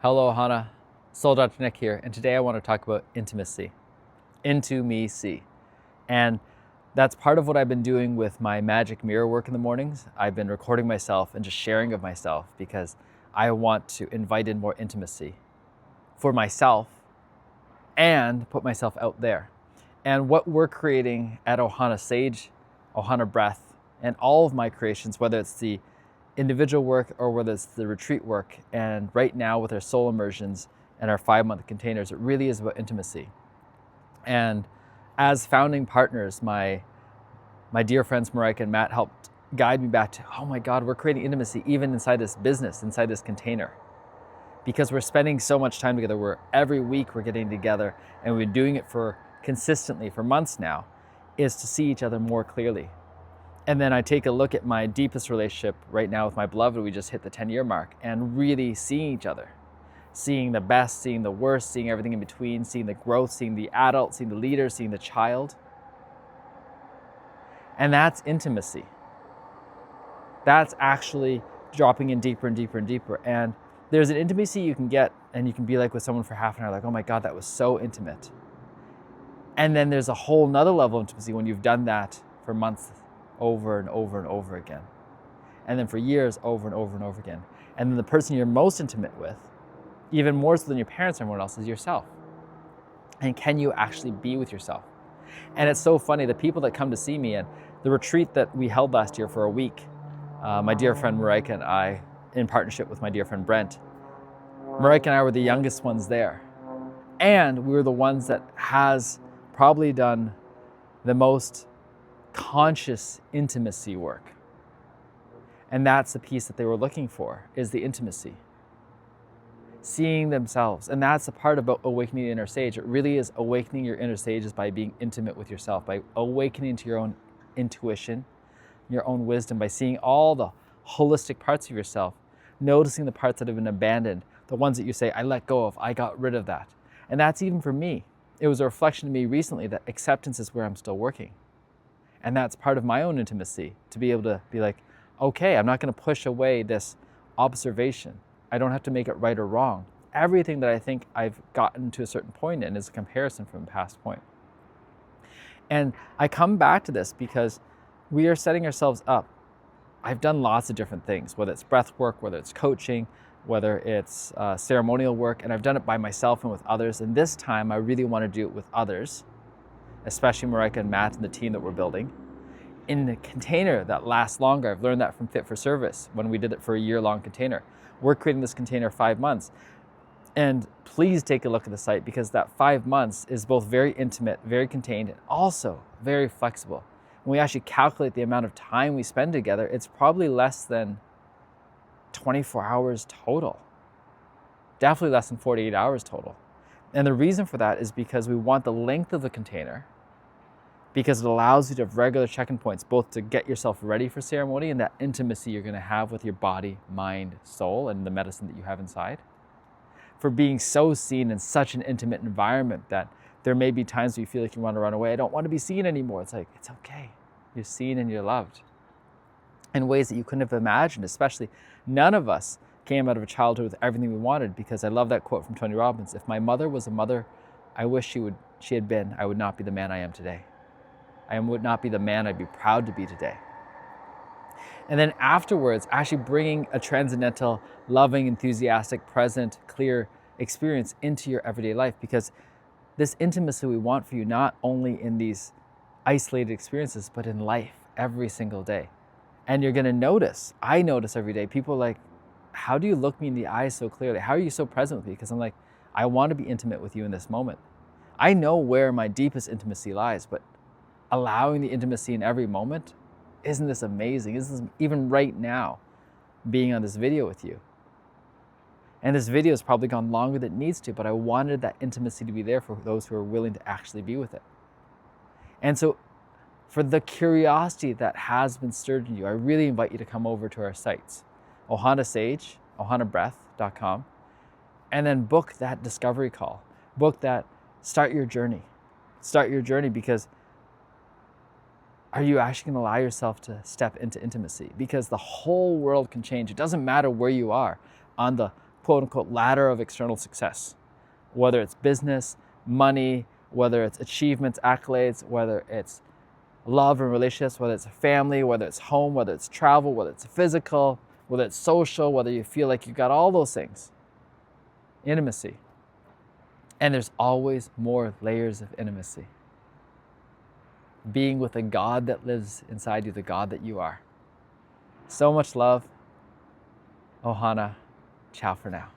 Hello, Hana. Soul Dr. Nick here, and today I want to talk about intimacy. Into me, see. And that's part of what I've been doing with my magic mirror work in the mornings. I've been recording myself and just sharing of myself because I want to invite in more intimacy for myself and put myself out there. And what we're creating at Ohana Sage, Ohana Breath, and all of my creations, whether it's the individual work or whether it's the retreat work, and right now with our soul immersions and our 5-month containers, it really is about intimacy. And as founding partners, my dear friends Marika and Matt helped guide me back to, oh my God, we're creating intimacy even inside this business, inside this container. Because we're spending so much time together, every week we're getting together, and we've been doing it for consistently for months now, is to see each other more clearly. And then I take a look at my deepest relationship right now with my beloved. We just hit the 10-year mark, and really seeing each other, seeing the best, seeing the worst, seeing everything in between, seeing the growth, seeing the adult, seeing the leader, seeing the child. And that's intimacy. That's actually dropping in deeper and deeper and deeper. And there's an intimacy you can get, and you can be like with someone for half an hour, like, oh my God, that was so intimate. And then there's a whole nother level of intimacy when you've done that for months, over and over and over again. And then for years, over and over and over again. And then the person you're most intimate with, even more so than your parents or everyone else, is yourself. And can you actually be with yourself? And it's so funny, the people that come to see me, and the retreat that we held last year for a week, my dear friend Marika and I, in partnership with my dear friend Brent, Marika and I were the youngest ones there. And we were the ones that has probably done the most conscious intimacy work. And that's the piece that they were looking for, is the intimacy. Seeing themselves. And that's the part about awakening the inner sage. It really is awakening your inner sages by being intimate with yourself, by awakening to your own intuition, your own wisdom, by seeing all the holistic parts of yourself, noticing the parts that have been abandoned, the ones that you say, I let go of, I got rid of that. And that's even for me. It was a reflection to me recently that acceptance is where I'm still working. And that's part of my own intimacy, to be able to be like, okay, I'm not going to push away this observation. I don't have to make it right or wrong. Everything that I think I've gotten to a certain point in is a comparison from a past point. And I come back to this because we are setting ourselves up. I've done lots of different things, whether it's breath work, whether it's coaching, whether it's ceremonial work, and I've done it by myself and with others. And this time I really want to do it with others, especially Marika and Matt and the team that we're building, in a container that lasts longer. I've learned that from Fit for Service when we did it for a year-long container. We're creating this container 5 months. And please take a look at the site, because that 5 months is both very intimate, very contained, and also very flexible. When we actually calculate the amount of time we spend together, it's probably less than 24 hours total. Definitely less than 48 hours total. And the reason for that is because we want the length of the container, because it allows you to have regular check-in points, both to get yourself ready for ceremony and that intimacy you're going to have with your body, mind, soul, and the medicine that you have inside. For being so seen in such an intimate environment that there may be times where you feel like you want to run away. I don't want to be seen anymore. It's like, it's okay. You're seen and you're loved in ways that you couldn't have imagined. Especially, none of us came out of a childhood with everything we wanted, because I love that quote from Tony Robbins. If my mother was a mother I wish she had been, I would not be the man I am today. I would not be the man I'd be proud to be today. And then afterwards, actually bringing a transcendental, loving, enthusiastic, present, clear experience into your everyday life, because this intimacy we want for you, not only in these isolated experiences, but in life every single day. And you're going to notice, I notice every day, people are like, how do you look me in the eyes so clearly? How are you so present with me? Because I'm like, I want to be intimate with you in this moment. I know where my deepest intimacy lies, but allowing the intimacy in every moment, isn't this amazing? Isn't this, even right now, being on this video with you? And this video has probably gone longer than it needs to, but I wanted that intimacy to be there for those who are willing to actually be with it. And so for the curiosity that has been stirred in you, I really invite you to come over to our sites, Ohana Sage, ohanabreath.com, and then book that discovery call. Book that, start your journey. Start your journey, because are you actually going to allow yourself to step into intimacy? Because the whole world can change. It doesn't matter where you are on the quote unquote ladder of external success, whether it's business, money, whether it's achievements, accolades, whether it's love and relationships, whether it's a family, whether it's home, whether it's travel, whether it's physical, whether it's social, whether you feel like you've got all those things. Intimacy. And there's always more layers of intimacy. Being with a God that lives inside you, the God that you are. So much love. Ohana. Ciao for now.